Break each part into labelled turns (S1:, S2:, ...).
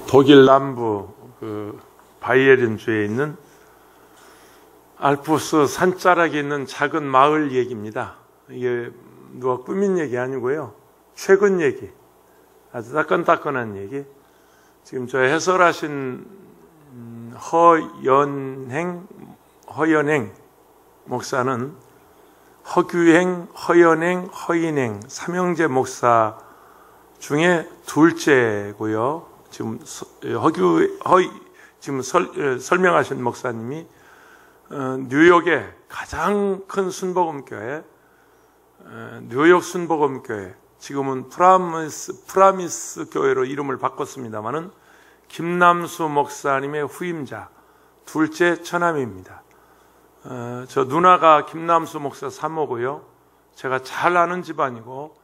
S1: 독일 남부 바이에른주에 있는 알프스 산자락에 있는 작은 마을 얘기입니다. 이게 누가 꾸민 얘기 아니고요. 최근 얘기, 아주 따끈따끈한 얘기. 지금 저 해설하신 허연행 목사는 허규행, 허연행, 허인행 삼형제 목사 중에 둘째고요. 지금 설명하신 목사님이 뉴욕의 가장 큰 순복음교회, 뉴욕 순복음교회, 지금은 프라미스 교회로 이름을 바꿨습니다마는 김남수 목사님의 후임자 둘째 처남입니다. 저 누나가 김남수 목사 사모고요. 제가 잘 아는 집안이고,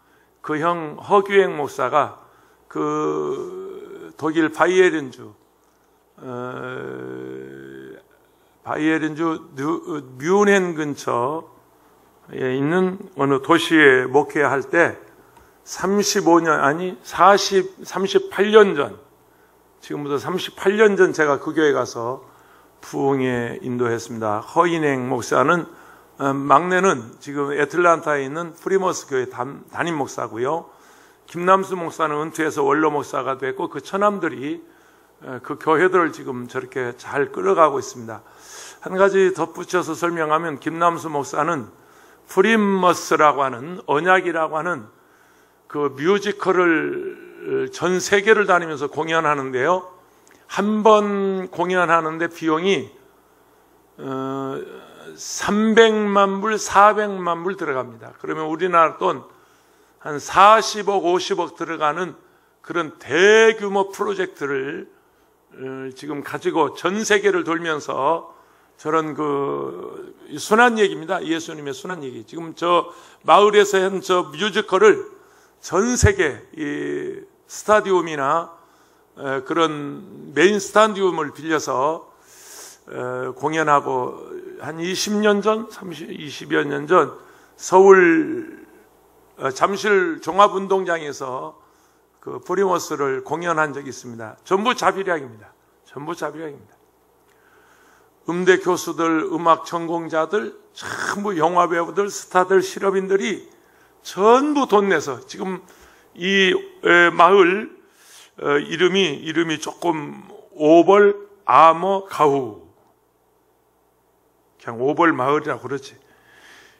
S1: 그 형 허규행 목사가 그 독일 바이에른주 뮌헨 근처에 있는 어느 도시에 목회할 때 38년 전, 지금부터 38년 전 제가 그 교회 가서 부흥에 인도했습니다. 허인행 목사는 막내는 지금 애틀란타에 있는 프리머스 교회 담임 목사고요. 김남수 목사는 은퇴해서 원로 목사가 됐고, 그 처남들이 그 교회들을 지금 저렇게 잘 끌어가고 있습니다. 한 가지 덧붙여서 설명하면, 김남수 목사는 프리머스라고 하는, 언약이라고 하는 그 뮤지컬을 전 세계를 다니면서 공연하는데요. 한 번 공연하는데 비용이 300만 불, 400만 불 들어갑니다. 그러면 우리나라 돈 한 40억, 50억 들어가는 그런 대규모 프로젝트를 지금 가지고 전 세계를 돌면서 저런 순한 얘기입니다. 예수님의 순한 얘기. 지금 저 마을에서 한 저 뮤지컬을 전 세계 이 스타디움이나 그런 메인 스타디움을 빌려서 공연하고, 한 20년 전, 20여 년 전 서울 잠실 종합운동장에서 그 프리머스를 공연한 적이 있습니다. 전부 자비량입니다. 전부 자비량입니다. 음대 교수들, 음악 전공자들, 전부 영화 배우들, 스타들, 실업인들이 전부 돈 내서, 지금 이 마을 이름이 조금 오벌 아머 가후, 그냥 오벌 마을이라고 그러지.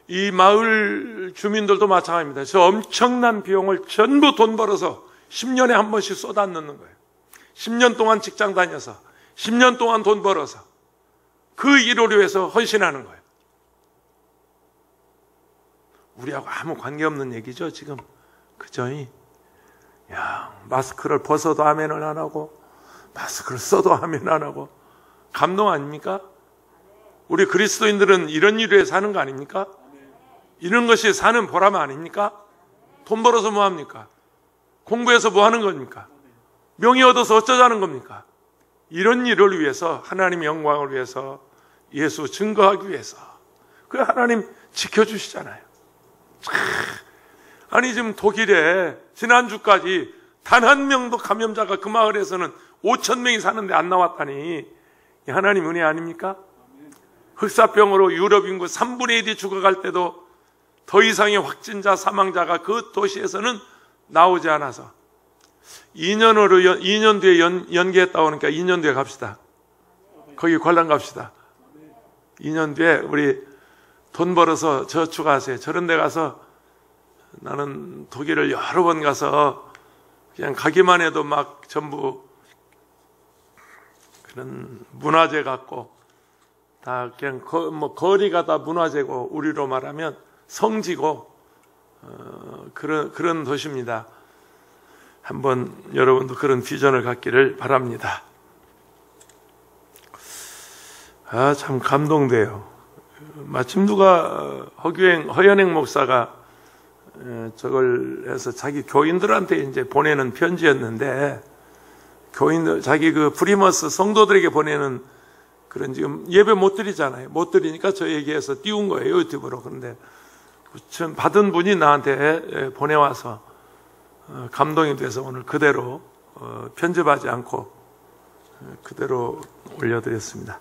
S1: 이 마을 주민들도 마찬가지입니다. 저 엄청난 비용을 전부 돈 벌어서 10년에 한 번씩 쏟아 넣는 거예요. 10년 동안 직장 다녀서 10년 동안 돈 벌어서 그 일을 위해서 헌신하는 거예요. 우리하고 아무 관계없는 얘기죠, 지금. 그죠? 마스크를 벗어도 아멘을 안 하고, 마스크를 써도 아멘 안 하고, 감동 아닙니까? 우리 그리스도인들은 이런 일을 위해 사는 거 아닙니까? 이런 것이 사는 보람 아닙니까? 돈 벌어서 뭐 합니까? 공부해서 뭐 하는 겁니까? 명예 얻어서 어쩌자는 겁니까? 이런 일을 위해서, 하나님의 영광을 위해서, 예수 증거하기 위해서, 그 하나님 지켜주시잖아요. 아니, 지금 독일에 지난주까지 단 한 명도 감염자가 그 마을에서는 5천 명이 사는데 안 나왔다니, 하나님 은혜 아닙니까? 흑사병으로 유럽 인구 3분의 1이 죽어갈 때도 더 이상의 확진자, 사망자가 그 도시에서는 나오지 않아서 2년 뒤에 연기했다고 하니까 2년 뒤에 갑시다. 거기 관람 갑시다. 2년 뒤에 우리 돈 벌어서 저축하세요. 저런 데 가서, 나는 독일을 여러 번 가서 그냥 가기만 해도 막 전부 그런 문화재 같고, 다 그냥 거리가 다 문화재고, 우리로 말하면 성지고, 그런 도시입니다. 한번 여러분도 그런 비전을 갖기를 바랍니다. 참 감동돼요. 마침 누가 허연행 목사가 저걸 해서 자기 교인들한테 이제 보내는 편지였는데, 교인들, 자기 그 프리머스 성도들에게 보내는 그런, 지금 예배 못 드리잖아요. 못 드리니까 저 얘기해서 띄운 거예요, 유튜브로. 그런데 받은 분이 나한테 보내와서 감동이 돼서 오늘 그대로 편집하지 않고 그대로 올려드렸습니다.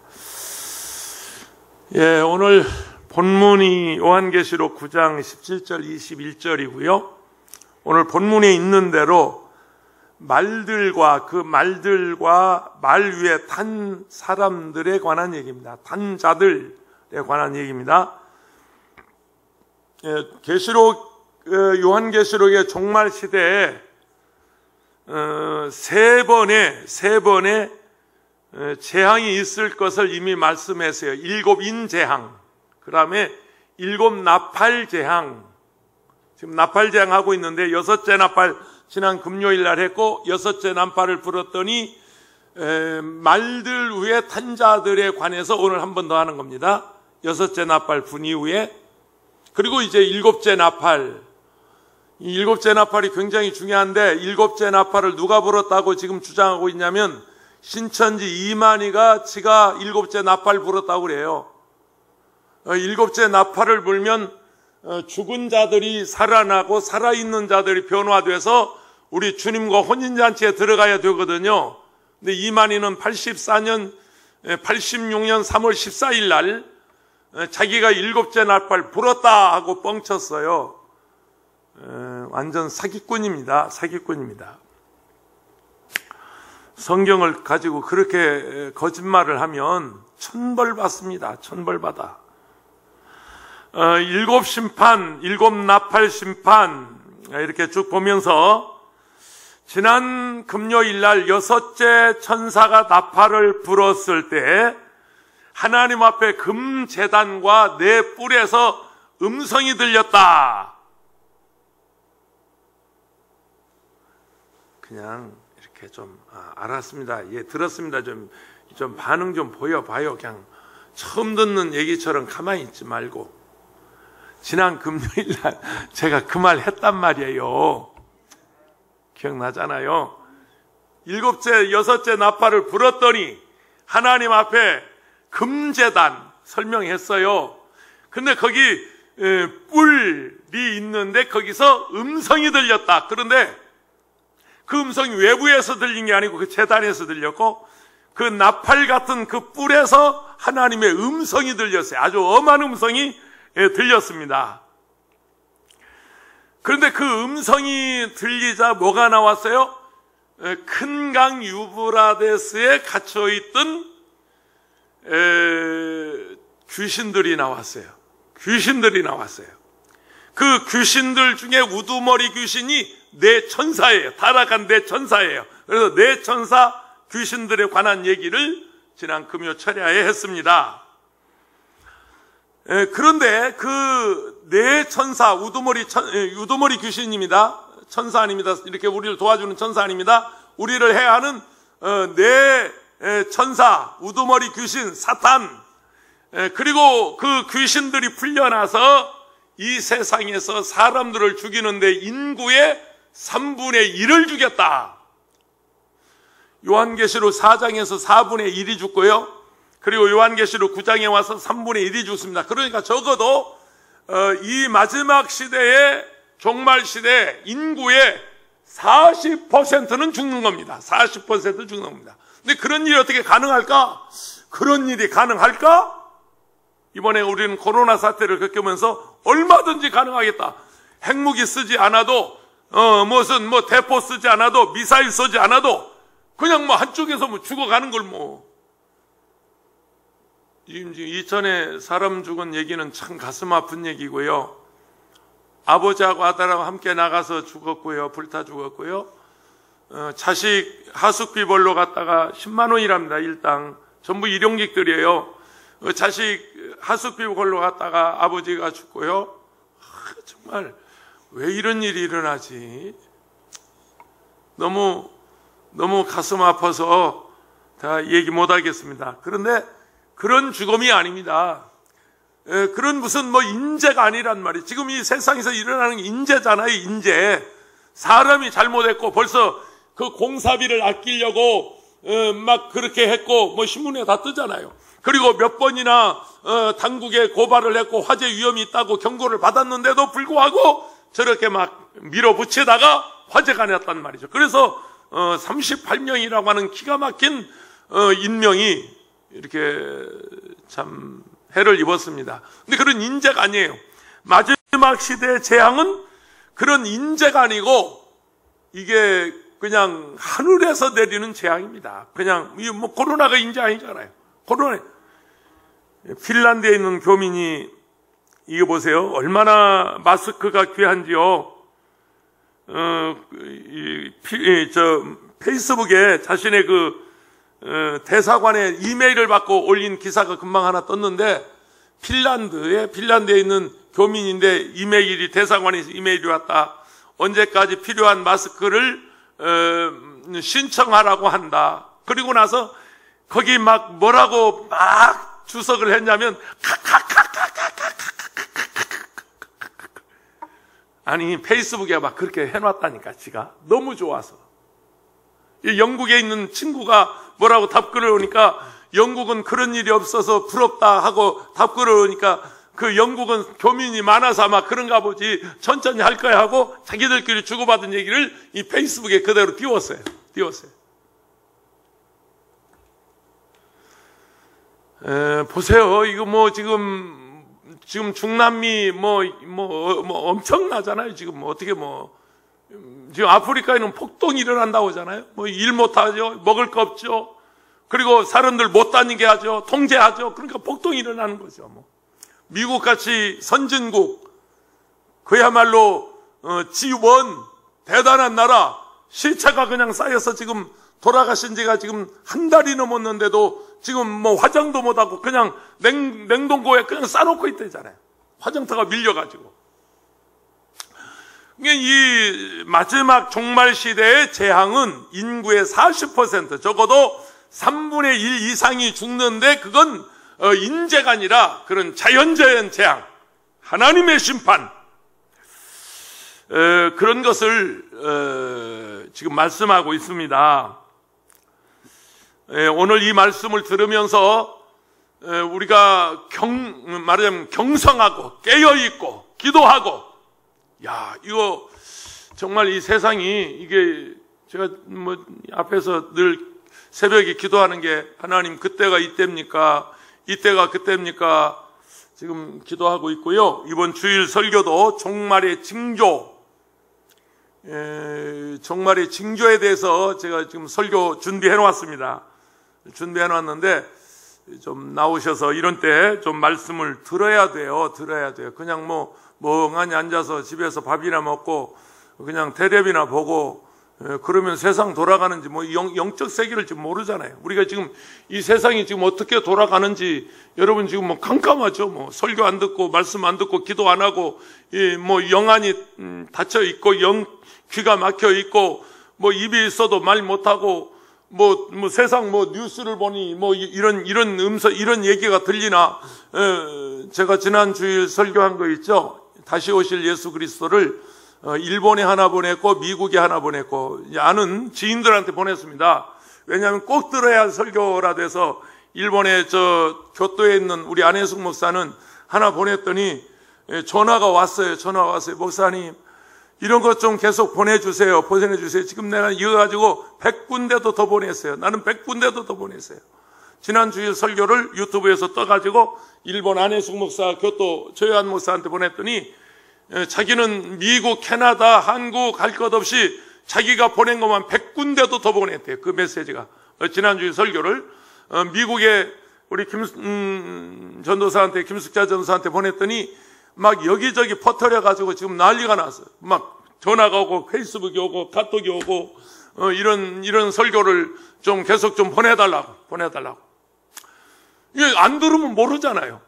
S1: 예, 오늘 본문이 요한계시록 9장 17절 21절이고요. 오늘 본문에 있는 대로 말들과 말 위에 탄 사람들에 관한 얘기입니다. 탄 자들에 관한 얘기입니다. 예, 요한계시록의 종말 시대에 세 번의 재앙이 있을 것을 이미 말씀했어요. 7인 재앙, 그 다음에 7 나팔 재앙. 지금 나팔 재앙 하고 있는데 6째 나팔 지난 금요일 날 했고 6째 나팔을 불었더니 말들 위에 탄 자들에 관해서 오늘 한 번 더 하는 겁니다. 6째 나팔 분 이후에. 그리고 이제 7째 나팔. 이 7째 나팔이 굉장히 중요한데 7째 나팔을 누가 불었다고 지금 주장하고 있냐면 신천지 이만희가 지가 7째 나팔 불었다고 그래요. 7째 나팔을 불면 죽은 자들이 살아나고 살아있는 자들이 변화돼서 우리 주님과 혼인잔치에 들어가야 되거든요. 근데 이만희는 86년 3월 14일 날 자기가 7째 나팔 불었다 하고 뻥쳤어요. 완전 사기꾼입니다. 사기꾼입니다. 성경을 가지고 그렇게 거짓말을 하면 천벌받습니다. 천벌받아. 7 심판, 7 나팔 심판 이렇게 쭉 보면서 지난 금요일 날 6째 천사가 나팔을 불었을 때 하나님 앞에 금제단과 네 뿔에서 음성이 들렸다. 그냥 이렇게 좀 알았습니다. 예, 들었습니다. 좀 반응 좀 보여봐요. 그냥 처음 듣는 얘기처럼 가만히 있지 말고. 지난 금요일 날 제가 그 말 했단 말이에요. 기억나잖아요. 6째 나팔을 불었더니 하나님 앞에 금제단 설명했어요. 근데 거기 뿔이 있는데 거기서 음성이 들렸다. 그런데 그 음성이 외부에서 들린 게 아니고 그 제단에서 들렸고 그 나팔 같은 그 뿔에서 하나님의 음성이 들렸어요. 아주 엄한 음성이 들렸습니다. 그런데 그 음성이 들리자 뭐가 나왔어요? 큰 강 유브라데스에 갇혀있던 귀신들이 나왔어요. 귀신들이 나왔어요. 그 귀신들 중에 우두머리 귀신이 네 천사예요. 타락한 네 천사예요. 그래서 네 천사 귀신들에 관한 얘기를 지난 금요 철야에 했습니다. 그런데 그 네 천사, 우두머리 귀신입니다. 천사 아닙니다. 이렇게 우리를 도와주는 천사 아닙니다. 우리를 해야 하는 네 천사, 우두머리 귀신, 사탄, 그리고 그 귀신들이 풀려나서 이 세상에서 사람들을 죽이는데 인구의 3분의 1을 죽였다. 요한계시록 4장에서 4분의 1이 죽고요. 그리고 요한계시록 9장에 와서 3분의 1이 죽습니다. 그러니까 적어도 이 마지막 시대의 종말 시대 인구의 40%는 죽는 겁니다. 40% 죽는 겁니다. 근데 그런 일이 어떻게 가능할까? 그런 일이 가능할까? 이번에 우리는 코로나 사태를 겪으면서 얼마든지 가능하겠다. 핵무기 쓰지 않아도 무슨 대포 쓰지 않아도 미사일 쏘지 않아도 그냥 한쪽에서 죽어가는 걸 지금 이천에 사람 죽은 얘기는 참 가슴 아픈 얘기고요. 아버지하고 아들하고 함께 나가서 죽었고요. 불타 죽었고요. 자식 하숙비 벌러 갔다가 10만 원이랍니다. 일당. 전부 일용직들이에요. 자식 하숙비 벌러 갔다가 아버지가 죽고요. 정말 왜 이런 일이 일어나지? 너무 가슴 아파서 다 얘기 못 하겠습니다. 그런데 그런 죽음이 아닙니다. 그런 무슨 인재가 아니란 말이에요. 지금 이 세상에서 일어나는 게 인재잖아요. 인재. 사람이 잘못했고 벌써 그 공사비를 아끼려고 막 그렇게 했고 신문에 다 뜨잖아요. 그리고 몇 번이나 당국에 고발을 했고 화재 위험이 있다고 경고를 받았는데도 불구하고 저렇게 막 밀어붙이다가 화재가 났단 말이죠. 그래서 38명이라고 하는 기가 막힌 인명이 이렇게 참 해를 입었습니다. 근데 그런 인재가 아니에요. 마지막 시대의 재앙은 그런 인재가 아니고 이게 그냥 하늘에서 내리는 재앙입니다. 그냥 뭐 코로나가 인재 아니잖아요. 코로나. 핀란드에 있는 교민이 이거 보세요. 얼마나 마스크가 귀한지요. 페이스북에 자신의 대사관에 이메일을 받고 올린 기사가 금방 하나 떴는데, 핀란드에 있는 교민인데 이메일이, 대사관에서 이메일이 왔다. 언제까지 필요한 마스크를 신청하라고 한다. 그리고 나서 거기 막 뭐라고 막 주석을 했냐면 아니 페이스북에 막 그렇게 해놨다니까. 지가 너무 좋아서. 이 영국에 있는 친구가 뭐라고 답글을 오니까 영국은 그런 일이 없어서 부럽다 하고 답글을 오니까 그 영국은 교민이 많아서 아마 그런가 보지 천천히 할 거야 하고 자기들끼리 주고받은 얘기를 이 페이스북에 그대로 띄웠어요. 보세요. 이거 뭐 지금 중남미 뭐 엄청나잖아요. 지금 뭐 어떻게 지금 아프리카에는 폭동이 일어난다고 하잖아요. 뭐 일 못하죠. 먹을 거 없죠. 그리고 사람들 못 다니게 하죠. 통제하죠. 그러니까 폭동이 일어나는 거죠. 미국같이 선진국, 그야말로 G1 대단한 나라, 시체가 그냥 쌓여서 지금 돌아가신 지가 지금 한 달이 넘었는데도 지금 뭐 화장도 못하고 그냥 냉동고에 그냥 싸놓고 있다잖아요. 화장터가 밀려가지고. 이 마지막 종말 시대의 재앙은 인구의 40%, 적어도 3분의 1 이상이 죽는데 그건 인재가 아니라 그런 자연재해 재앙, 하나님의 심판, 그런 것을 지금 말씀하고 있습니다. 오늘 이 말씀을 들으면서 우리가 말하자면 경성하고 깨어있고 기도하고, 야, 이거 정말 이 세상이, 이게 제가 뭐 앞에서 늘 새벽에 기도하는 게, 하나님 그때가 이때입니까? 이때가 그때입니까? 지금 기도하고 있고요. 이번 주일 설교도 종말의 징조, 종말의 징조에 대해서 제가 지금 설교 준비해 놓았습니다. 준비해 놨는데 좀 나오셔서 이런 때 좀 말씀을 들어야 돼요. 그냥 뭐 멍하니 앉아서 집에서 밥이나 먹고 그냥 테레비나 보고 그러면 세상 돌아가는지 뭐 영적 세계를 지금 모르잖아요. 우리가 지금 이 세상이 지금 어떻게 돌아가는지 여러분 지금 뭐 깜깜하죠. 뭐 설교 안 듣고 말씀 안 듣고 기도 안 하고 뭐 영안이 닫혀 있고 귀가 막혀 있고 뭐 입이 있어도 말 못 하고 뭐 세상 뭐 뉴스를 보니 뭐 이런 음성 이런 얘기가 들리나. 제가 지난 주일 설교한 거 있죠. 다시 오실 예수 그리스도를 일본에 하나 보냈고 미국에 하나 보냈고 아는 지인들한테 보냈습니다. 왜냐하면 꼭 들어야 할 설교라 돼서 일본에 교토에 있는 우리 안혜숙 목사는 하나 보냈더니 전화가 왔어요. 목사님 이런 것 좀 계속 보내주세요. 지금 내가 이거 가지고 100군데도 더 보냈어요. 나는 100군데도 더 보냈어요. 지난 주일 설교를 유튜브에서 떠가지고 일본 안혜숙 목사, 교토 조혜환 목사한테 보냈더니 자기는 미국, 캐나다, 한국 할 것 없이 자기가 보낸 것만 100군데도 더 보냈대요. 그 메시지가. 지난 주일 설교를 미국에 우리 전도사한테, 김숙자 전도사한테 보냈더니 막 여기저기 퍼뜨려가지고 지금 난리가 났어요. 막 전화가 오고 페이스북이 오고 카톡이 오고 이런 설교를 좀 계속 좀 보내달라고. 이게 안 들으면 모르잖아요.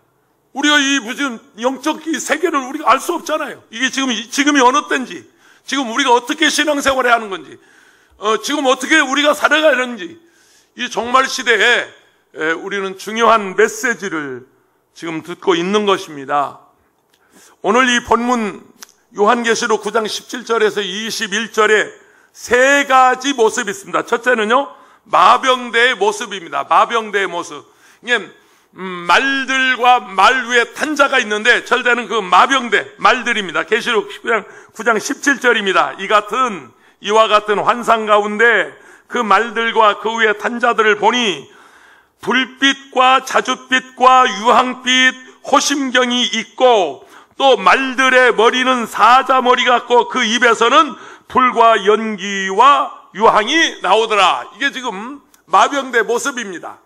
S1: 우리가 이 무슨 영적 이 세계를 우리가 알 수 없잖아요. 이게 지금이 어느 때인지, 지금 우리가 어떻게 신앙생활을 하는 건지, 지금 어떻게 우리가 살아가야 하는지, 이 종말 시대에 우리는 중요한 메시지를 지금 듣고 있는 것입니다. 오늘 이 본문 요한계시록 9장 17절에서 21절에 세 가지 모습이 있습니다. 첫째는요, 마병대의 모습입니다. 마병대의 모습. 이게 말들과 말 위에 탄 자가 있는데 절대는 그 마병대, 말들입니다. 계시록 9장 17절입니다. 이 같은 이와 같은 환상 가운데 그 말들과 그 위에 탄 자들을 보니 불빛과 자줏빛과 유황빛 호심경이 있고 또 말들의 머리는 사자머리 같고 그 입에서는 불과 연기와 유황이 나오더라. 이게 지금 마병대 모습입니다.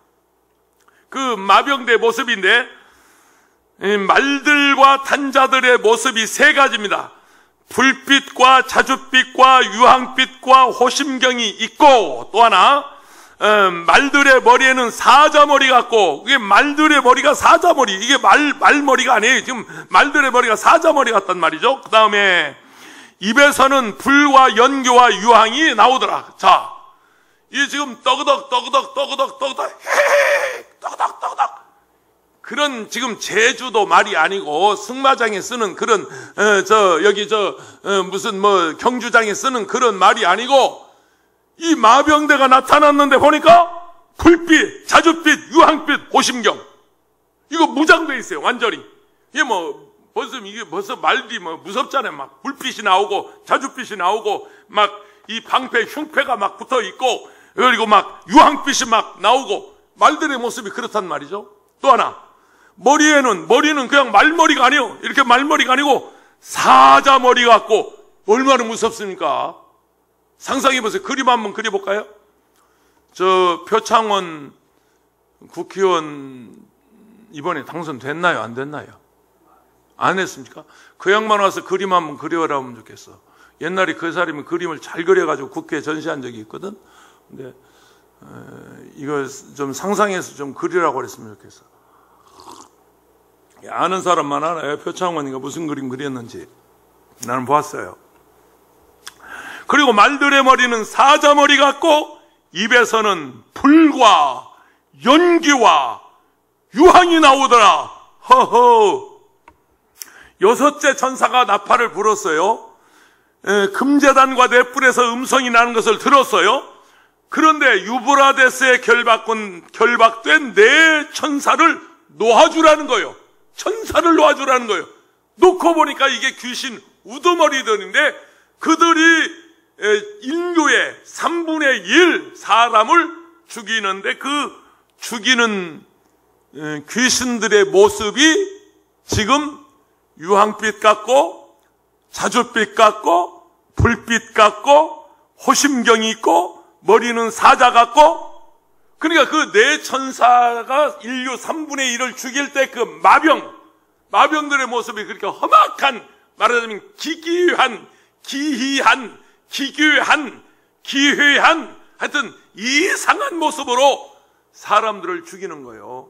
S1: 그 마병대 모습인데 말들과 탄자들의 모습이 세 가지입니다. 불빛과 자줏빛과 유황빛과 호심경이 있고 또 하나 말들의 머리에는 사자머리 같고, 이게 말들의 머리가 사자머리, 이게 말머리가 아니에요. 지금 말들의 머리가 사자머리 같단 말이죠. 그 다음에 입에서는 불과 연기와 유황이 나오더라. 자, 이게 지금 떠그덕 그런 지금 제주도 말이 아니고 승마장에 쓰는 그런 무슨 뭐 경주장에 쓰는 그런 말이 아니고 이 마병대가 나타났는데 보니까 불빛, 자줏빛, 유황빛, 호심경 이거 무장돼 있어요. 완전히. 이게 벌써 말이 무섭잖아요. 막 불빛이 나오고 자줏빛이 나오고 막 이 방패 흉패가 막 붙어 있고 그리고 막 유황빛이 막 나오고 말들의 모습이 그렇단 말이죠. 또 하나 머리는 그냥 말머리가 아니에요. 이렇게 말머리가 아니고 사자머리 같고 얼마나 무섭습니까? 상상해보세요. 그림 한번 그려볼까요? 저 표창원 국회의원 이번에 당선됐나요? 안 됐나요? 안 했습니까? 그 양반 와서 그림 한번 그려라면 좋겠어. 옛날에 그 사람이 그림을 잘 그려가지고 국회에 전시한 적이 있거든. 근데 이거 좀 상상해서 좀 그리라고 그랬으면 좋겠어. 아는 사람만 알아요. 표창원이가 무슨 그림 그렸는지 나는 보았어요. 그리고 말들의 머리는 사자머리 같고 입에서는 불과 연기와 유황이 나오더라. 허허. 여섯째 천사가 나팔을 불었어요. 금제단과 넷불에서 음성이 나는 것을 들었어요. 그런데 유브라데스에 결박된 네 천사를 놓아주라는 거예요. 천사를 놓아주라는 거예요. 놓고 보니까 이게 귀신 우두머리들인데 그들이 인류의 3분의 1 사람을 죽이는데 그 죽이는 귀신들의 모습이 지금 유황빛 같고 자줏빛 같고 불빛 같고 호심경이 있고 머리는 사자 같고 그러니까 그 네 천사가 인류 3분의 1을 죽일 때 그 마병들의 모습이 그렇게 험악한 말하자면 기괴한 하여튼 이상한 모습으로 사람들을 죽이는 거예요.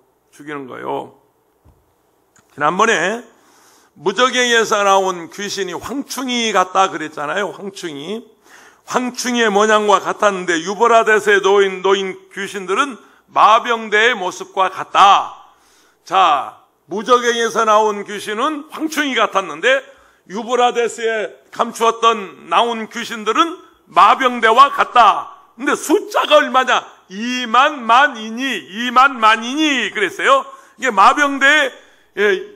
S1: 지난번에 무적행에서 나온 귀신이 황충이 같다 그랬잖아요. 황충이의 모양과 같았는데 유브라데스에 놓인 귀신들은 마병대의 모습과 같다. 자, 무적행에서 나온 귀신은 황충이 같았는데 유브라데스에 나온 귀신들은 마병대와 같다. 근데 숫자가 얼마냐? 2만 만이니 그랬어요. 이게 마병대에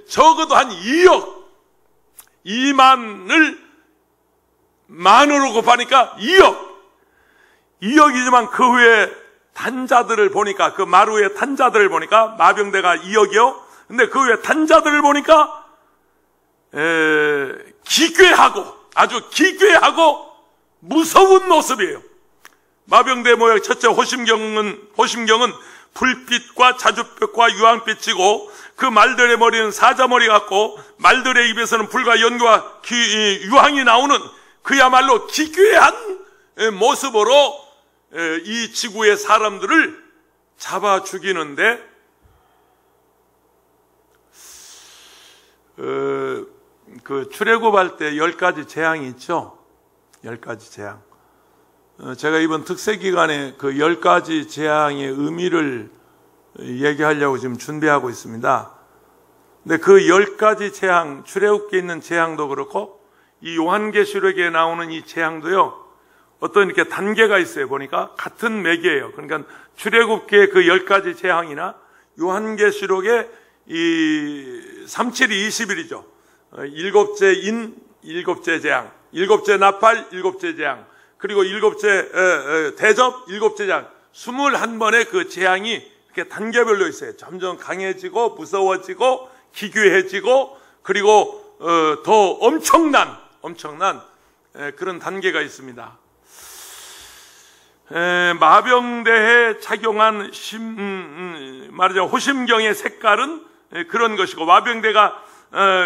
S1: 적어도 한 2만을 만으로 곱하니까 2억이지만 그 후에 탄자들을 보니까 그 마루의 탄자들을 보니까 마병대가 2억이요. 근데 그 후에 탄자들을 보니까 아주 기괴하고 무서운 모습이에요. 마병대 모양 첫째 호심경은 불빛과 자줏빛과 유황빛이고 그 말들의 머리는 사자머리 같고 말들의 입에서는 불과 연기와 유황이 나오는 그야말로 기괴한 모습으로 이 지구의 사람들을 잡아 죽이는데 그 출애굽할 때 10가지 재앙이 있죠. 10가지 재앙. 제가 이번 특세 기간에 그 10가지 재앙의 의미를 얘기하려고 지금 준비하고 있습니다. 근데 그 10가지 재앙, 출애굽기에 있는 재앙도 그렇고 이 요한계시록에 나오는 이 재앙도요. 어떤 이렇게 단계가 있어요. 보니까 같은 매개예요. 그러니까 출애굽기의 그 10가지 재앙이나 요한계시록의 이 37이 20일이죠. 일곱째 재앙, 일곱째 나팔, 일곱째 재앙. 그리고 대접 7제장 21번의 그 재앙이 이렇게 단계별로 있어요. 점점 강해지고 무서워지고 기괴해지고 그리고 더 엄청난 그런 단계가 있습니다. 마병대에 착용한 말하자면 호심경의 색깔은 그런 것이고, 마병대가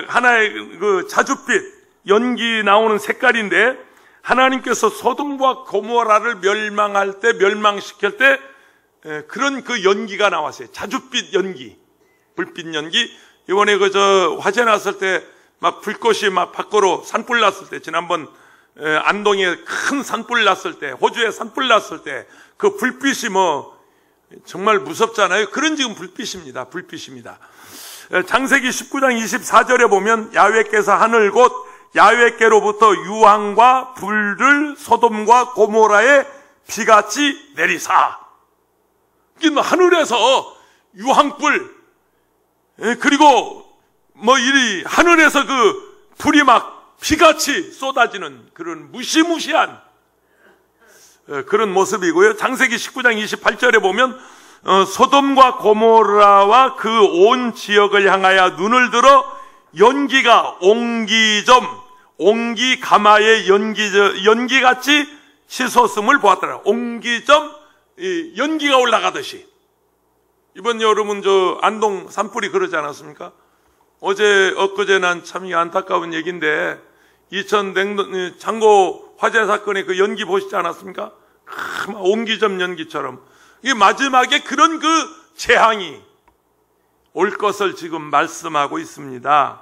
S1: 하나의 그 자줏빛 연기 나오는 색깔인데, 하나님께서 소돔과 고모라를 멸망시킬 때 그런 그 연기가 나왔어요. 자줏빛 연기, 불빛 연기. 이번에 화재 났을 때 막 불꽃이 막 밖으로 산불 났을 때, 지난번 안동에 큰 산불 났을 때, 호주에 산불 났을 때 그 불빛이 정말 무섭잖아요. 그런 지금 불빛입니다. 창세기 19장 24절에 보면 야훼께서 하늘 곧 야훼께로부터 유황과 불을 소돔과 고모라에 비같이 내리사. 하늘에서 유황불, 그리고 이 하늘에서 그 불이 막 비같이 쏟아지는 그런 무시무시한 그런 모습이고요. 창세기 19장 28절에 보면 소돔과 고모라와 그 온 지역을 향하여 눈을 들어 연기가 옹기 가마의 연기같이 치솟음을 보았더라. 옹기점 연기가 올라가듯이. 이번 여름은 안동 산불이 그러지 않았습니까? 엊그제 난 참 안타까운 얘기인데, 이천 창고 화재 사건의 그 연기 보시지 않았습니까? 옹기점 연기처럼. 이게 마지막에 그런 그 재앙이 올 것을 지금 말씀하고 있습니다.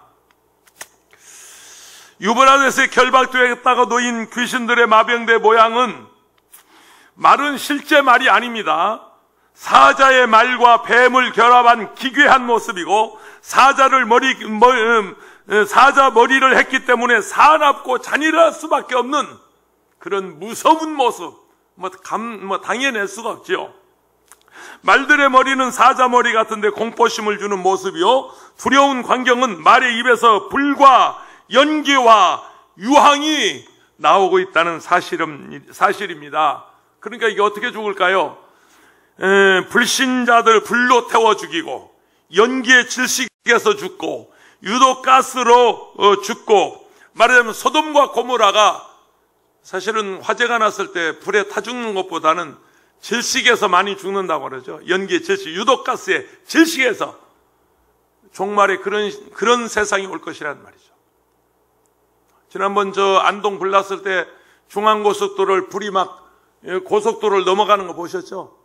S1: 유브라데스에 결박되었다가 놓인 귀신들의 마병대 모양은 말은 실제 말이 아닙니다. 사자의 말과 뱀을 결합한 기괴한 모습이고, 사자 머리를 했기 때문에 사납고 잔인할 수밖에 없는 그런 무서운 모습, 당해낼 수가 없죠. 말들의 머리는 사자 머리 같은데 공포심을 주는 모습이요, 두려운 광경은 말의 입에서 불과 연기와 유황이 나오고 있다는 사실입니다. 그러니까 이게 어떻게 죽을까요? 불신자들 불로 태워 죽이고, 연기의 질식에서 죽고, 유독가스로 죽고, 말하자면 소돔과 고모라가 사실은 화재가 났을 때 불에 타 죽는 것보다는 질식에서 많이 죽는다고 그러죠. 연기의 질식, 유독가스의 질식에서 종말에 그런 세상이 올 것이란 말이죠. 지난번 안동 불 났을 때 중앙고속도로를 불이 막 고속도로를 넘어가는 거 보셨죠?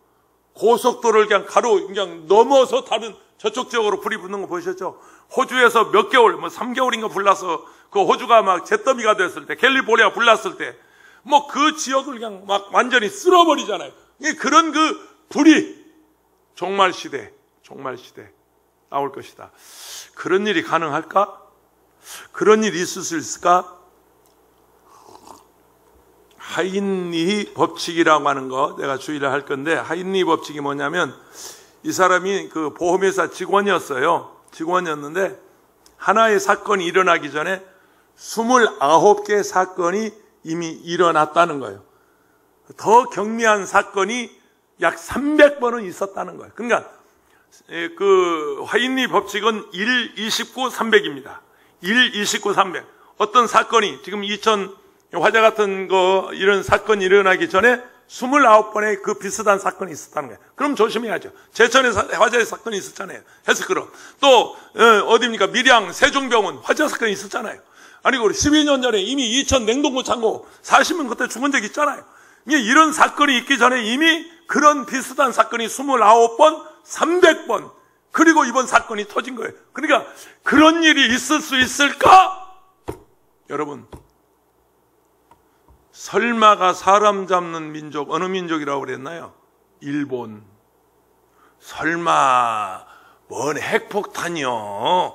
S1: 고속도로를 그냥 넘어서 다른 저쪽 지역으로 불이 붙는 거 보셨죠? 호주에서 몇 개월, 3개월인가 불나서 그 호주가 막 잿더미가 됐을 때, 캘리포니아 불났을 때, 그 지역을 그냥 막 완전히 쓸어버리잖아요. 그런 그 불이 종말 시대 나올 것이다. 그런 일이 가능할까? 그런 일이 있을 수 있을까? 하인리 법칙이라고 하는 거 내가 주의를 할 건데, 하인리 법칙이 뭐냐면, 이 사람이 그 보험회사 직원이었는데 하나의 사건이 일어나기 전에 29개의 사건이 이미 일어났다는 거예요. 더 경미한 사건이 약 300번은 있었다는 거예요. 그러니까 그 하인리 법칙은 1, 29, 300입니다. 1, 29, 300. 어떤 사건이 지금 2000 화재 같은 이런 사건이 일어나기 전에 29번의 그 비슷한 사건이 있었다는 거예요. 그럼 조심해야죠. 제천에 화재 사건이 있었잖아요. 해스크로. 또 어디입니까? 밀양 세종병원 화재 사건이 있었잖아요. 아니고 12년 전에 이미 2000 냉동고 창고 40명 그때 죽은 적 있잖아요. 이런 사건이 있기 전에 이미 그런 비슷한 사건이 29번, 300번, 그리고 이번 사건이 터진 거예요. 그러니까 그런 일이 있을 수 있을까? 여러분, 설마가 사람 잡는 민족, 어느 민족이라고 그랬나요? 일본. 설마 뭔 핵폭탄이요?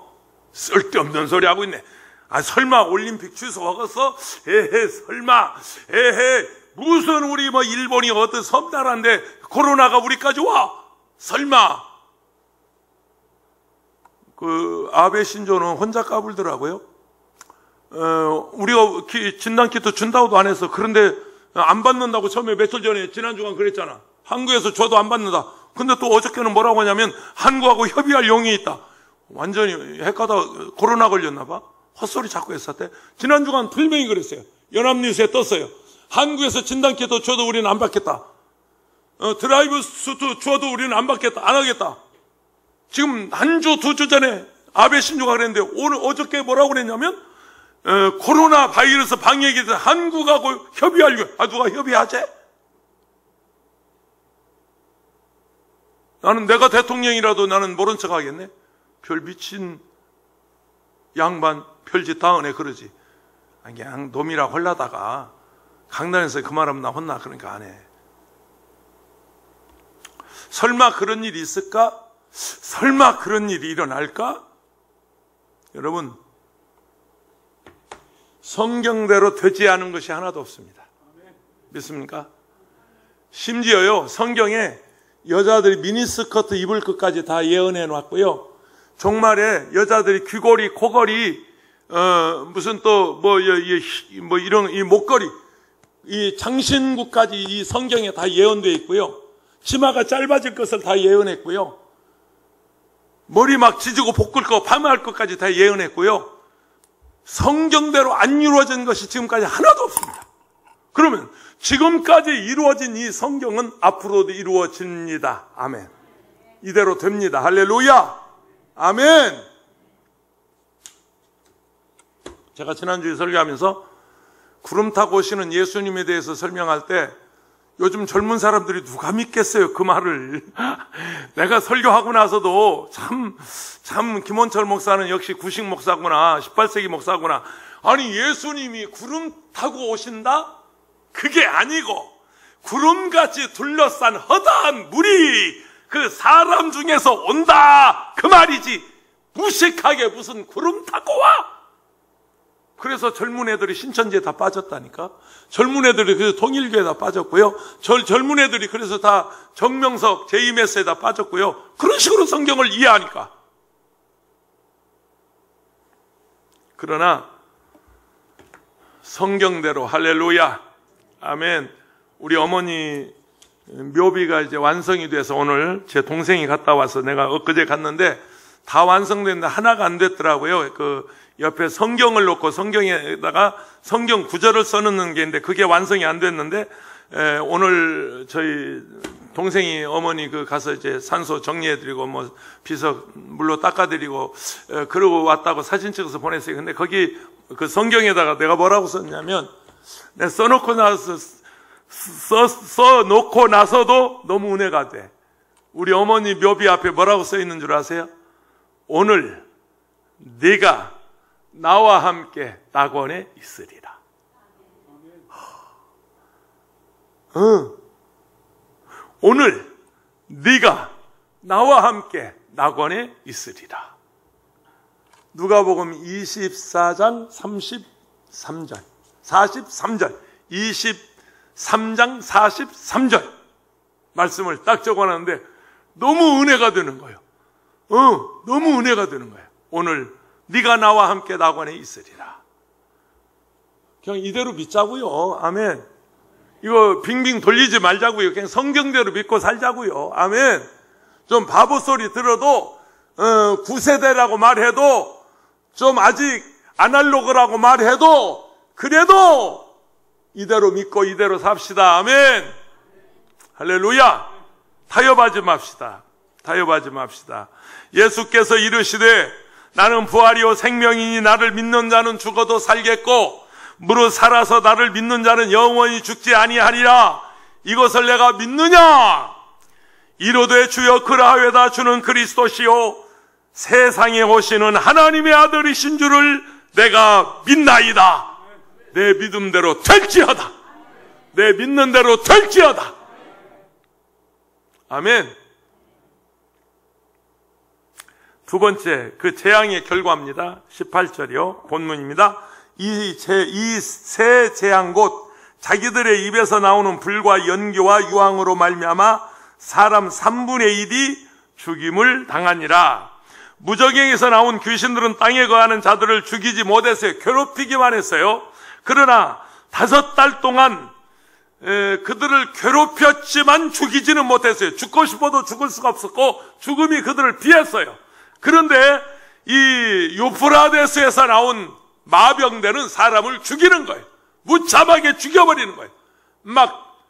S1: 쓸데없는 소리 하고 있네. 설마 올림픽 취소하겠어? 설마. 무슨 우리 일본이 어떤 섬나라인데 코로나가 우리까지 와? 설마. 그 아베 신조는 혼자 까불더라고요. 우리가 진단키트 준다고도 안 했어. 그런데 안 받는다고 처음에 며칠 전에 지난주간 그랬잖아. 한국에서 줘도 안 받는다. 근데 또 어저께는 뭐라고 하냐면 한국하고 협의할 용이 있다. 완전히 헷갈다 코로나 걸렸나 봐. 헛소리 자꾸 했었대. 지난주간 분명히 그랬어요. 연합뉴스에 떴어요. 한국에서 진단키트 줘도 우리는 안 받겠다. 드라이브 스루 줘도 우리는 안 받겠다. 안 하겠다. 지금 한 주, 두 주 전에 아베 신조가 그랬는데 오늘 어저께 뭐라고 그랬냐면 코로나 바이러스 방역에 대해서 한국하고 협의하려고. 누가 협의하지? 나는 내가 대통령이라도 나는 모른 척 하겠네. 별 미친 양반 별짓 다 은혜 그러지. 그냥 놈이라 홀라다가 강단에서 그 말하면 나 혼나. 그러니까 안 해. 설마 그런 일이 있을까? 설마 그런 일이 일어날까? 여러분, 성경대로 되지 않은 것이 하나도 없습니다. 믿습니까? 심지어요, 성경에 여자들이 미니스커트 입을 것까지 다 예언해 놨고요. 종말에 여자들이 귀걸이, 코걸이, 무슨 또 이런 이 목걸이, 이 장신구까지 이 성경에 다 예언되어 있고요. 치마가 짧아질 것을 다 예언했고요. 머리 막 지지고 볶을 거, 파마할 것까지 다 예언했고요. 성경대로 안 이루어진 것이 지금까지 하나도 없습니다. 그러면 지금까지 이루어진 이 성경은 앞으로도 이루어집니다. 아멘. 이대로 됩니다. 할렐루야. 아멘. 제가 지난주에 설교하면서 구름 타고 오시는 예수님에 대해서 설명할 때 요즘 젊은 사람들이 누가 믿겠어요, 그 말을. 내가 설교하고 나서도 참 김원철 목사는 역시 구식 목사구나, 18세기 목사구나. 아니, 예수님이 구름 타고 오신다? 그게 아니고 구름같이 둘러싼 허다한 물이 그 사람 중에서 온다, 그 말이지. 무식하게 무슨 구름 타고 와? 그래서 젊은 애들이 신천지에 다 빠졌다니까. 젊은 애들이 그래서 통일교에 다 빠졌고요. 젊은 애들이 그래서 다 정명석, 제이메스에 다 빠졌고요. 그런 식으로 성경을 이해하니까. 그러나 성경대로, 할렐루야, 아멘. 우리 어머니 묘비가 이제 완성이 돼서 오늘 제 동생이 갔다 와서 내가 엊그제 갔는데 다 완성됐는데 하나가 안 됐더라고요. 그 옆에 성경을 놓고 성경에다가 성경 구절을 써놓는 게 있는데 그게 완성이 안 됐는데, 오늘 저희 동생이 어머니 그 가서 이제 산소 정리해드리고 뭐 비석 물로 닦아드리고 그러고 왔다고 사진 찍어서 보냈어요. 근데 거기 그 성경에다가 내가 뭐라고 썼냐면, 내가 써놓고 나서도 너무 은혜가 돼. 우리 어머니 묘비 앞에 뭐라고 써 있는 줄 아세요? 오늘 네가 나와 함께 낙원에 있으리라. 오늘 네가 나와 함께 낙원에 있으리라. 누가복음 24장 33절 43절 23장 43절 말씀을 딱 적어놨는데 너무 은혜가 되는 거예요. 너무 은혜가 되는 거예요. 오늘 네가 나와 함께 낙원에 있으리라. 그냥 이대로 믿자고요. 아멘. 이거 빙빙 돌리지 말자고요. 그냥 성경대로 믿고 살자고요. 아멘. 좀 바보 소리 들어도 9세대라고 말해도, 좀 아직 아날로그라고 말해도, 그래도 이대로 믿고 이대로 삽시다. 아멘. 할렐루야. 타협하지 맙시다. 타협하지 맙시다. 예수께서 이르시되 나는 부활이요 생명이니 나를 믿는 자는 죽어도 살겠고 무릇 살아서 나를 믿는 자는 영원히 죽지 아니하리라. 이것을 내가 믿느냐? 이르되 주여 그라하외다. 주는 그리스도시요 세상에 오시는 하나님의 아들이신 줄을 내가 믿나이다. 내 믿음대로 될지어다. 내 믿는 대로 될지어다. 아멘. 두 번째, 그 재앙의 결과입니다. 18절이요. 본문입니다. 이 세 재앙 곧 자기들의 입에서 나오는 불과 연기와 유황으로 말미암아 사람 3분의 1이 죽임을 당하니라. 무저갱에서 나온 귀신들은 땅에 거하는 자들을 죽이지 못했어요. 괴롭히기만 했어요. 그러나 5달 동안 그들을 괴롭혔지만 죽이지는 못했어요. 죽고 싶어도 죽을 수가 없었고 죽음이 그들을 피했어요. 그런데 이 유프라데스에서 나온 마병대는 사람을 죽이는 거예요. 무참하게 죽여버리는 거예요. 막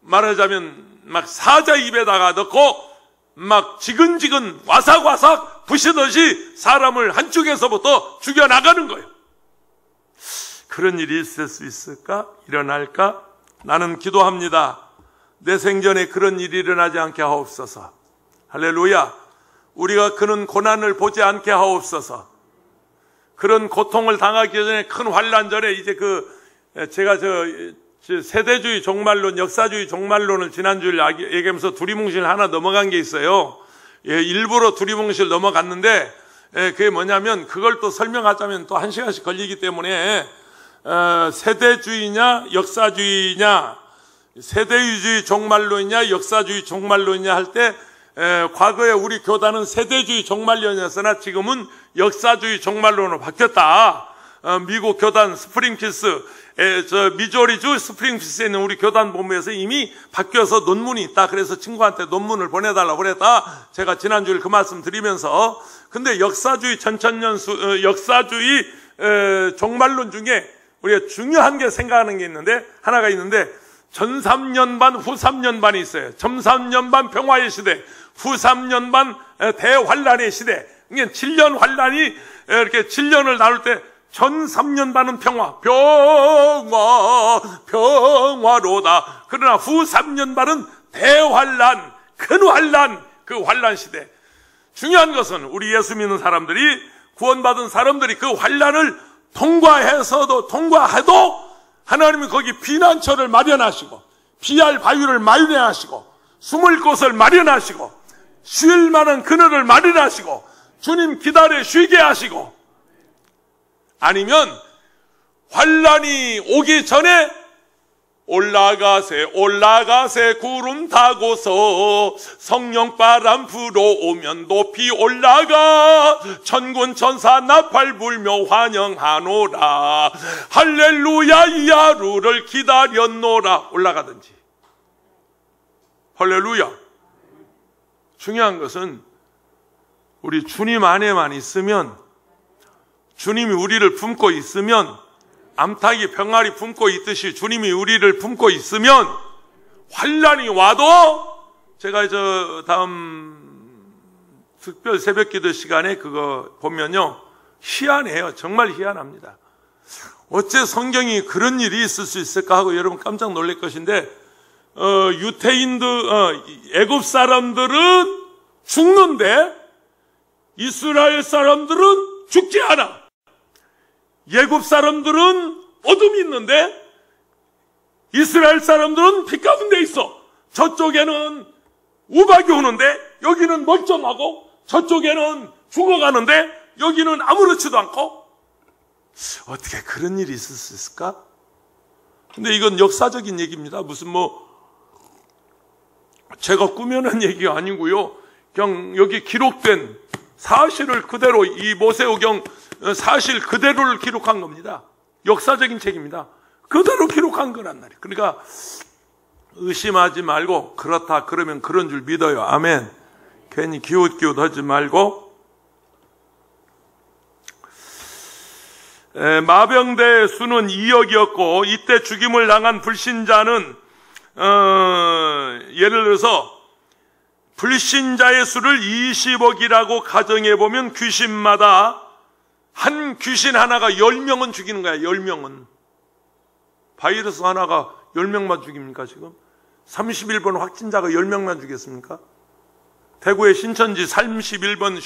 S1: 말하자면 막 사자 입에다가 넣고 막 지근지근 와삭와삭 부시듯이 사람을 한쪽에서부터 죽여나가는 거예요. 그런 일이 있을 수 있을까? 일어날까? 나는 기도합니다. 내 생전에 그런 일이 일어나지 않게 하옵소서. 할렐루야. 우리가 그런 고난을 보지 않게 하옵소서. 그런 고통을 당하기 전에 큰 환난 전에 이제 제가 세대주의 종말론, 역사주의 종말론을 지난주에 얘기하면서 두리뭉실 하나 넘어간 게 있어요. 일부러 두리뭉실 넘어갔는데 그게 뭐냐면 그걸 또 설명하자면 또 1시간씩 걸리기 때문에 세대주의냐 역사주의냐, 세대주의 종말론이냐 역사주의 종말론이냐 할 때 과거에 우리 교단은 세대주의 종말론이었으나 지금은 역사주의 종말론으로 바뀌었다. 미국 교단 스프링필스, 미조리주 스프링필스에 있는 우리 교단 본부에서 이미 바뀌어서 논문이 있다. 그래서 친구한테 논문을 보내달라고 그랬다. 제가 지난주에 그 말씀 드리면서, 근데 역사주의 역사주의 종말론 중에 우리가 중요한 게 생각하는 게 있는데, 하나가 있는데, 전 3년반, 후 3년반이 있어요. 전 3년반 평화의 시대, 후 3년반 대환란의 시대. 이게 7년 환란이 이렇게 7년을 나눌 때 전 3년반은 평화로다. 그러나 후 3년반은 대환란, 큰 환란, 그 환란 시대. 중요한 것은 우리 예수 믿는 사람들이, 구원받은 사람들이 그 환란을 통과해도 하나님이 거기 피난처를 마련하시고 피할 바위를 마련하시고 숨을 곳을 마련하시고 쉴 만한 그늘을 마련하시고 주님 기다려 쉬게 하시고, 아니면 환란이 오기 전에 올라가세 구름 타고서 성령 바람 불어오면 높이 올라가 천군 천사 나팔 불며 환영하노라. 할렐루야 이 하루를 기다렸노라. 올라가든지. 할렐루야. 중요한 것은 우리 주님 안에만 있으면, 주님이 우리를 품고 있으면, 암탉이 병아리 품고 있듯이 주님이 우리를 품고 있으면 환란이 와도, 제가 다음 특별 새벽기도 시간에 그거 보면요, 희한해요. 정말 희한합니다. 어째 성경이 그런 일이 있을 수 있을까 하고 여러분 깜짝 놀랄 것인데, 애굽 사람들은 죽는데 이스라엘 사람들은 죽지 않아. 애굽 사람들은 어둠이 있는데 이스라엘 사람들은 빛 가운데 있어. 저쪽에는 우박이 오는데 여기는 멀쩡하고, 저쪽에는 죽어가는데 여기는 아무렇지도 않고. 어떻게 그런 일이 있을 수 있을까? 근데 이건 역사적인 얘기입니다. 무슨 제가 꾸며낸 얘기가 아니고요, 그냥 여기 기록된 사실을 그대로, 이 모세오경 사실 그대로를 기록한 겁니다. 역사적인 책입니다. 그대로 기록한 거란 말이에요. 그러니까 의심하지 말고, 그렇다 그러면 그런 줄 믿어요. 아멘. 괜히 기웃기웃하지 말고. 마병대의 수는 2억이었고 이때 죽임을 당한 불신자는 예를 들어서 불신자의 수를 20억이라고 가정해보면 귀신마다 한 귀신 하나가 10명은 죽이는 거야. 10명은. 바이러스 하나가 10명만 죽입니까 지금? 31번 확진자가 10명만 죽였습니까? 대구의 신천지 31번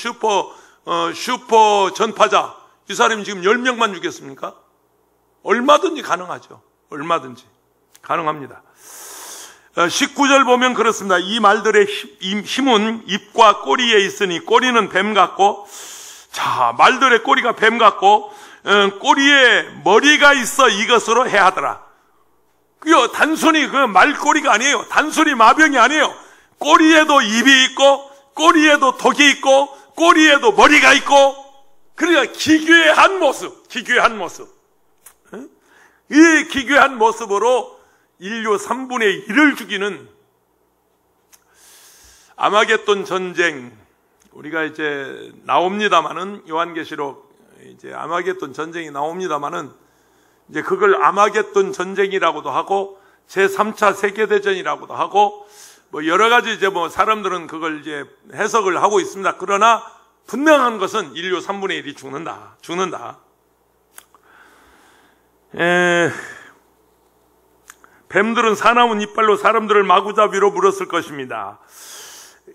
S1: 슈퍼 전파자, 이 사람이 지금 10명만 죽였습니까? 얼마든지 가능하죠. 얼마든지 가능합니다. 19절 보면 그렇습니다. 이 말들의 힘은 입과 꼬리에 있으니, 꼬리는 뱀 같고, 자, 말들의 꼬리가 뱀 같고, 꼬리에 머리가 있어 이것으로 해하더라. 그요, 단순히 그 말꼬리가 아니에요. 단순히 마병이 아니에요. 꼬리에도 입이 있고, 꼬리에도 독이 있고, 꼬리에도 머리가 있고, 그러니까 기괴한 모습. 이 기괴한 모습으로 인류 3분의 1을 죽이는 아마겟돈 전쟁, 우리가 이제 나옵니다마는, 요한계시록 이제 아마겟돈 전쟁이 나옵니다마는, 이제 그걸 아마겟돈 전쟁이라고도 하고 제3차 세계대전이라고도 하고 뭐 여러 가지 이제 뭐 사람들은 그걸 이제 해석을 하고 있습니다. 그러나 분명한 것은 인류 3분의 1이 죽는다. 뱀들은 사나운 이빨로 사람들을 마구잡이로 물었을 것입니다.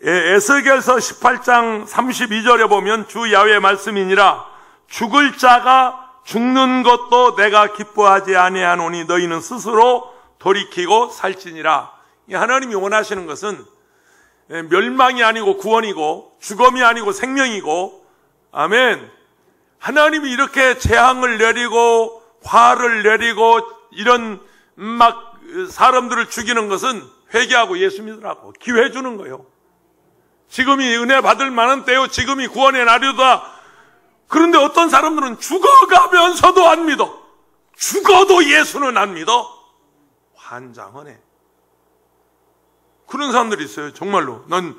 S1: 에스겔서 18장 32절에 보면 주 야훼의 말씀이니라 죽을 자가 죽는 것도 내가 기뻐하지 아니하노니 너희는 스스로 돌이키고 살지니라. 하나님이 원하시는 것은 멸망이 아니고 구원이고 죽음이 아니고 생명이고, 아멘. 하나님이 이렇게 재앙을 내리고 화를 내리고 이런 막 사람들을 죽이는 것은 회개하고 예수 믿으라고 기회 주는 거예요. 지금이 은혜 받을 만한 때요, 지금이 구원의 날이다. 그런데 어떤 사람들은 죽어가면서도 안 믿어. 죽어도 예수는 안 믿어. 환장하네. 그런 사람들이 있어요. 정말로 난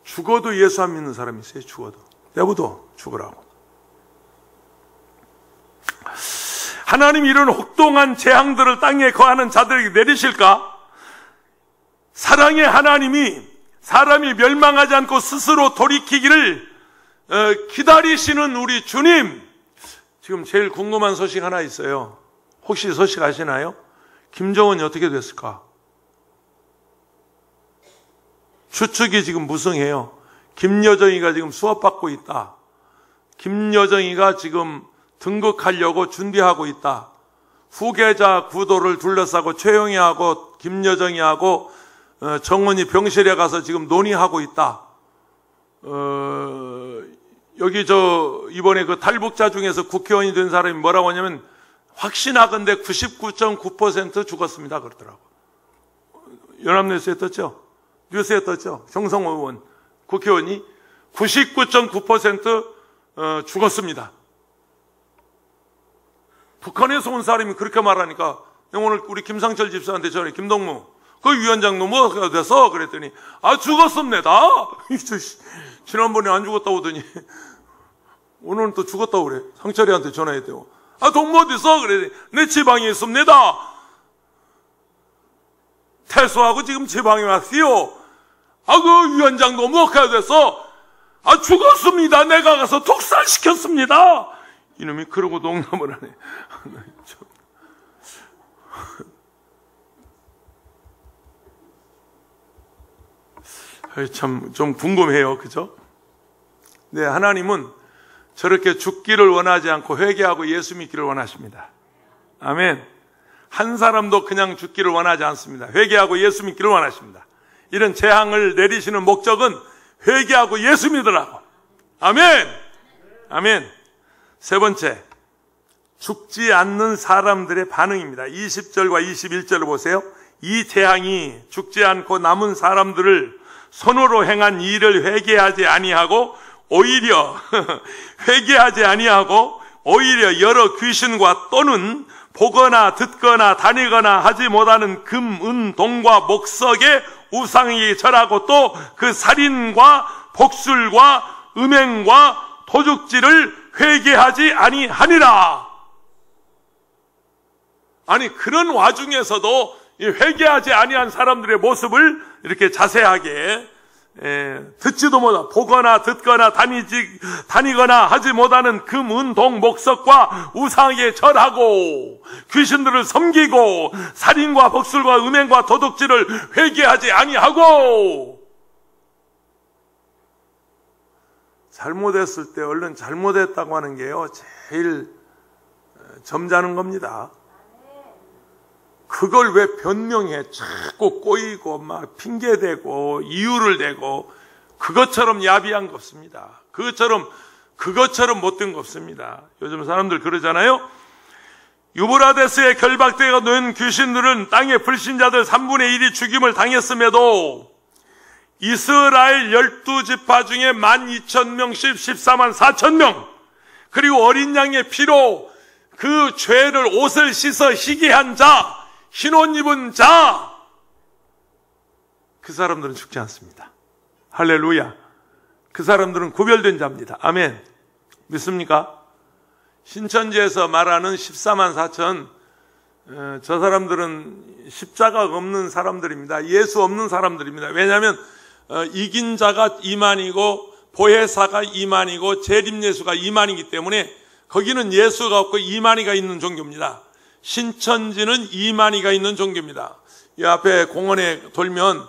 S1: 죽어도 예수 안 믿는 사람이 있어요. 죽어도. 내버도 죽으라고. 하나님이 이런 혹독한 재앙들을 땅에 거하는 자들에게 내리실까? 사랑의 하나님이 사람이 멸망하지 않고 스스로 돌이키기를 기다리시는 우리 주님. 지금 제일 궁금한 소식 하나 있어요. 혹시 소식 아시나요? 김정은이 어떻게 됐을까? 추측이 지금 무성해요. 김여정이가 지금 수업받고 있다. 김여정이가 지금 등극하려고 준비하고 있다. 후계자 구도를 둘러싸고 최영희하고 김여정이하고 정은이 병실에 가서 지금 논의하고 있다. 여기 이번에 그 탈북자 중에서 국회의원이 된 사람이 뭐라고 하냐면 확신하건대 99.9% 죽었습니다 그러더라고. 연합뉴스에 떴죠? 뉴스에 떴죠? 정성호 의원 국회의원이 99.9% 죽었습니다. 북한에서 온 사람이 그렇게 말하니까 오늘 우리 김상철 집사한테 전에 김동무 그 위원장 뭐가 돼서 그랬더니 죽었습니다. 지난번에 안 죽었다고 하더니 오늘은 또 죽었다고 그래. 상철이한테 전화했대요. 동무 어디서? 그랬더니 내 지방에 있습니다. 퇴소하고 지금 지방에 왔어요. 그 위원장도 뭐가 돼서 죽었습니다. 내가 가서 독살시켰습니다. 이놈이 그러고 농담을 하네. 참 좀 궁금해요. 그죠? 네, 하나님은 저렇게 죽기를 원하지 않고 회개하고 예수 믿기를 원하십니다. 아멘. 한 사람도 그냥 죽기를 원하지 않습니다. 회개하고 예수 믿기를 원하십니다. 이런 재앙을 내리시는 목적은 회개하고 예수 믿으라고. 아멘. 아멘. 세 번째, 죽지 않는 사람들의 반응입니다. 20절과 21절을 보세요. 이 재앙이 죽지 않고 남은 사람들을 손으로 행한 일을 회개하지 아니하고 오히려 오히려 여러 귀신과 또는 보거나 듣거나 다니거나 하지 못하는 금, 은, 동과 목석의 우상에게 절하고 또 그 살인과 복술과 음행과 도둑질을 회개하지 아니하니라. 아니 그런 와중에서도 이 회개하지 아니한 사람들의 모습을 이렇게 자세하게 듣지도 못하고 보거나 듣거나 다니거나 하지 못하는 금, 은, 동, 목석과 우상에게 절하고 귀신들을 섬기고 살인과 복술과 음행과 도둑질을 회개하지 아니하고. 잘못했을 때 얼른 잘못했다고 하는 게요 제일 점잖은 겁니다. 그걸 왜 변명해? 자꾸 꼬이고 막 핑계대고 이유를 대고 그것처럼 야비한 거 없습니다. 그것처럼 못된 거 없습니다. 요즘 사람들 그러잖아요. 유브라데스의 결박대가 놓인 귀신들은 땅의 불신자들 3분의 1이 죽임을 당했음에도 이스라엘 12지파 중에 12,000명씩 14만 4천 명 그리고 어린 양의 피로 그 죄를 옷을 씻어 희게 한 자, 흰 옷 입은 자, 그 사람들은 죽지 않습니다. 할렐루야. 그 사람들은 구별된 자입니다. 아멘. 믿습니까? 신천지에서 말하는 14만 4천, 저 사람들은 십자가가 없는 사람들입니다. 예수 없는 사람들입니다. 왜냐하면 이긴 자가 2만이고 보혜사가 2만이고 재림예수가 2만이기 때문에 거기는 예수가 없고 2만이가 있는 종교입니다. 신천지는 2만이가 있는 종교입니다. 이 앞에 공원에 돌면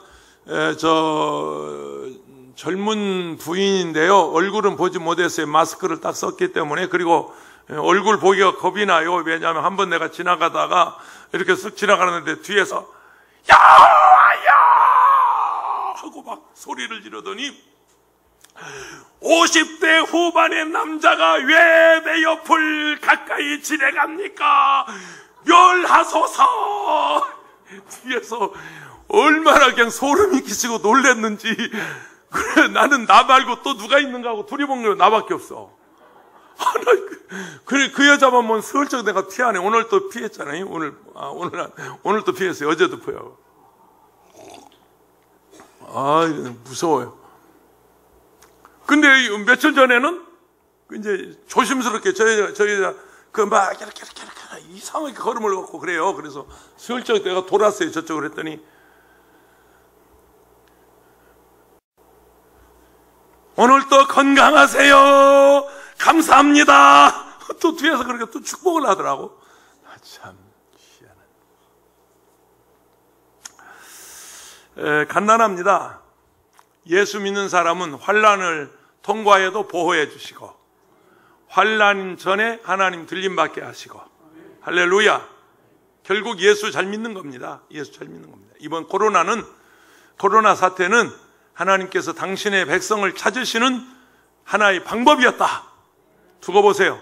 S1: 저 젊은 부인인데요. 얼굴은 보지 못했어요. 마스크를 딱 썼기 때문에. 그리고 얼굴 보기가 겁이 나요. 왜냐하면 한번 내가 지나가다가 이렇게 쓱 지나가는데 뒤에서 야! 하고 막 소리를 지르더니 50대 후반의 남자가 왜 내 옆을 가까이 지나갑니까? 멸하소서. 뒤에서 얼마나 그냥 소름이 끼치고 놀랬는지. 그래, 나는 나 말고 또 누가 있는가 하고 둘이 본 게 나밖에 없어. 그래, 그 여자만 보면 슬쩍 내가 피하네. 오늘 또 피했잖아요. 오늘 또 피했어요. 어제도 피하고. 무서워요. 근데 며칠 전에는 이제 조심스럽게 저희 여자 막 이렇게 이상하게 걸음을 걷고 그래요. 그래서 슬쩍 내가 돌았어요. 저쪽으로 했더니 오늘도 건강하세요. 감사합니다. 또 뒤에서 그렇게 또 축복을 하더라고. 참 희한해. 간단합니다. 예수 믿는 사람은 환난을 통과해도 보호해 주시고 환난 전에 하나님 들림받게 하시고 할렐루야. 결국 예수 잘 믿는 겁니다. 예수 잘 믿는 겁니다. 이번 코로나 사태는 하나님께서 당신의 백성을 찾으시는 하나의 방법이었다. 두고 보세요.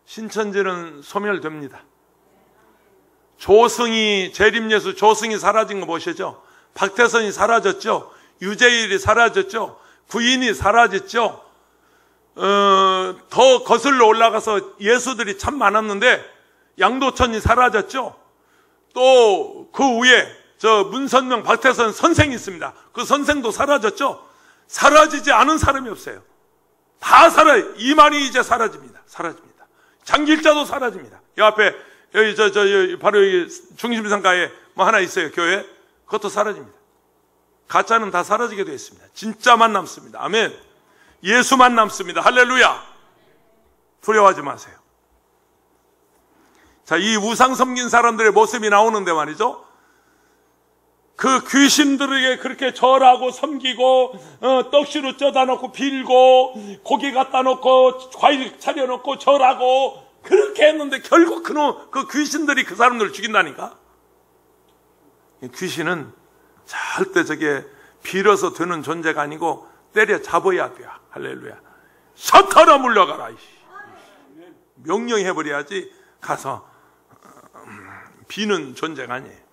S1: 신천지는 소멸됩니다. 조승이, 재림예수 조승이 사라진 거 보시죠. 박태선이 사라졌죠. 유재일이 사라졌죠. 구인이 사라졌죠. 더 거슬러 올라가서 예수들이 참 많았는데 양도천이 사라졌죠. 또 그 위에 저 문선명, 박태선 선생이 있습니다. 그 선생도 사라졌죠. 사라지지 않은 사람이 없어요. 다 사라져요. 이만희 이제 사라집니다. 장길자도 사라집니다. 이 앞에 여기 바로 여기 중심상가에 뭐 하나 있어요. 교회. 그것도 사라집니다. 가짜는 다 사라지게 되어 있습니다. 진짜만 남습니다. 아멘. 예수만 남습니다. 할렐루야. 두려워하지 마세요. 자, 이 우상 섬긴 사람들의 모습이 나오는데 말이죠. 그 귀신들에게 그렇게 절하고 섬기고 떡시로 쪄다 놓고 빌고 고기 갖다 놓고 과일 차려놓고 절하고 그렇게 했는데 결국 그 귀신들이 그 사람들을 죽인다니까. 귀신은 절대 저게 빌어서 되는 존재가 아니고 때려 잡아야 돼요. 할렐루야. 사탄아 물러가라. 명령해버려야지 가서 비는 존재가 아니에요.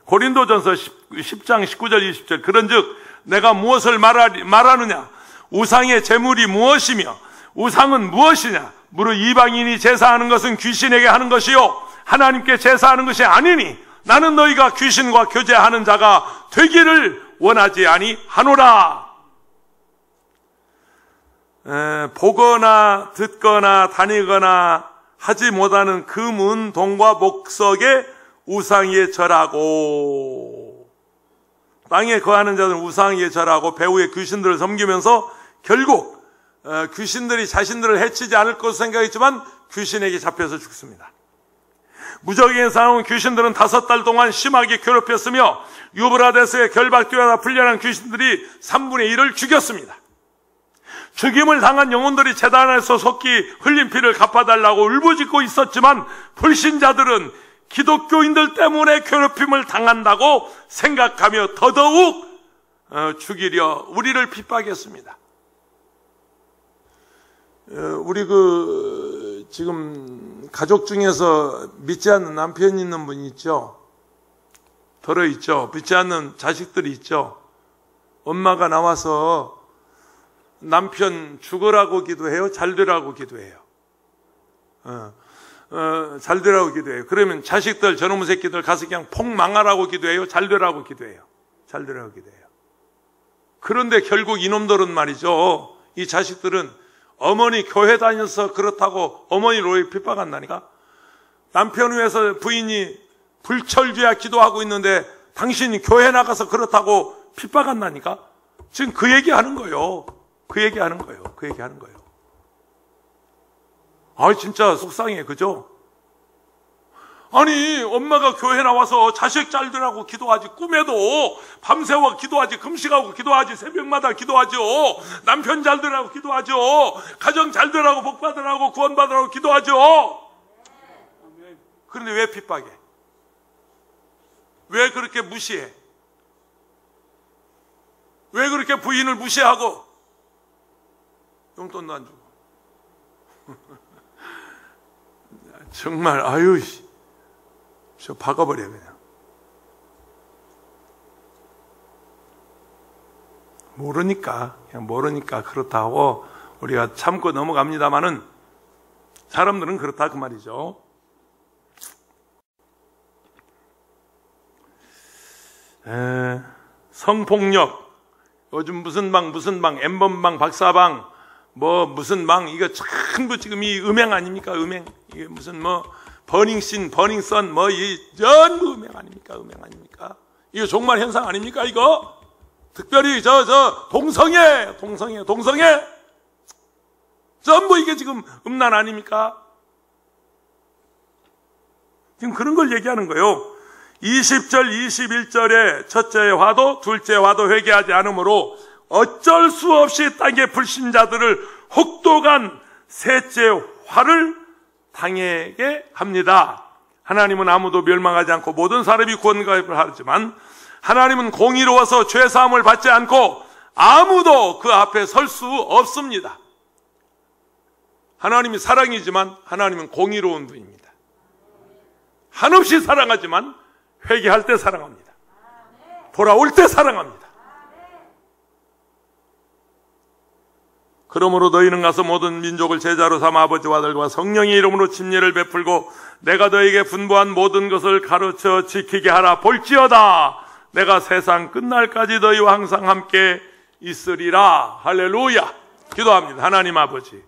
S1: 고린도전서 10장 19절 20절 그런즉 내가 무엇을 말하느냐? 우상의 제물이 무엇이며 우상은 무엇이냐? 무릇 이방인이 제사하는 것은 귀신에게 하는 것이요 하나님께 제사하는 것이 아니니 나는 너희가 귀신과 교제하는 자가 되기를 원하지 아니하노라. 보거나 듣거나 다니거나 하지 못하는 그 문, 동과 목석에 우상에 절하고 땅에 거하는 자들은 우상에 절하고 배후의 귀신들을 섬기면서 결국 귀신들이 자신들을 해치지 않을 것을 생각했지만 귀신에게 잡혀서 죽습니다. 무적에 사나운 귀신들은 5달 동안 심하게 괴롭혔으며 유브라데스에 결박되어 풀려난 귀신들이 3분의 1을 죽였습니다. 죽임을 당한 영혼들이 제단에서 속히 흘린 피를 갚아달라고 울부짖고 있었지만 불신자들은 기독교인들 때문에 괴롭힘을 당한다고 생각하며 더더욱 죽이려 우리를 핍박했습니다. 우리 지금 가족 중에서 믿지 않는 남편이 있는 분이 있죠. 들어있죠. 믿지 않는 자식들이 있죠. 엄마가 나와서 남편 죽으라고 기도해요? 잘 되라고 기도해요? 잘 되라고 기도해요. 그러면 자식들, 저놈의 새끼들 가서 그냥 폭 망하라고 기도해요? 잘 되라고 기도해요? 잘 되라고 기도해요. 그런데 결국 이놈들은 말이죠. 이 자식들은 어머니 교회 다녀서 그렇다고 어머니를 핍박한다니까? 남편 위해서 부인이 불철주야 기도하고 있는데 당신이 교회 나가서 그렇다고 핍박한다니까? 지금 그 얘기하는 거예요. 그 얘기하는 거예요. 그 얘기하는 거예요. 아, 진짜 속상해. 그죠? 아니, 엄마가 교회 나와서 자식 잘 되라고 기도하지. 꿈에도 밤새워 기도하지. 금식하고 기도하지. 새벽마다 기도하죠. 남편 잘 되라고 기도하죠. 가정 잘 되라고 복받으라고 구원받으라고 기도하죠. 그런데 왜 핍박해? 왜 그렇게 무시해? 왜 그렇게 부인을 무시하고 용돈도 안 주고? 정말 아유, 저 박아버려 그냥. 모르니까 그냥 모르니까 그렇다고 우리가 참고 넘어갑니다마는 사람들은 그렇다 그 말이죠. 성폭력, 요즘 무슨 방 엠번방 박사방 뭐 무슨 방, 이거 전부 지금 이 음행 아닙니까? 음행. 이게 무슨 뭐 버닝신, 버닝썬 뭐 이 전부 음행 아닙니까? 음행 아닙니까? 이거 종말 현상 아닙니까? 이거 특별히 저 동성애 전부 이게 지금 음란 아닙니까? 지금 그런 걸 얘기하는 거예요. 20절 21절에 첫째 화도 둘째 화도 회개하지 않으므로 어쩔 수 없이 땅의 불신자들을 혹독한 셋째 화를 당하게 합니다. 하나님은 아무도 멸망하지 않고 모든 사람이 구원받으려 하지만 하나님은 공의로워서 죄사함을 받지 않고 아무도 그 앞에 설 수 없습니다. 하나님이 사랑이지만 하나님은 공의로운 분입니다. 한없이 사랑하지만 회개할 때 사랑합니다. 돌아올 때 사랑합니다. 그러므로 너희는 가서 모든 민족을 제자로 삼아 아버지와 아들과 성령의 이름으로 침례를 베풀고 내가 너에게 분부한 모든 것을 가르쳐 지키게 하라. 볼지어다 내가 세상 끝날까지 너희와 항상 함께 있으리라. 할렐루야. 기도합니다. 하나님 아버지,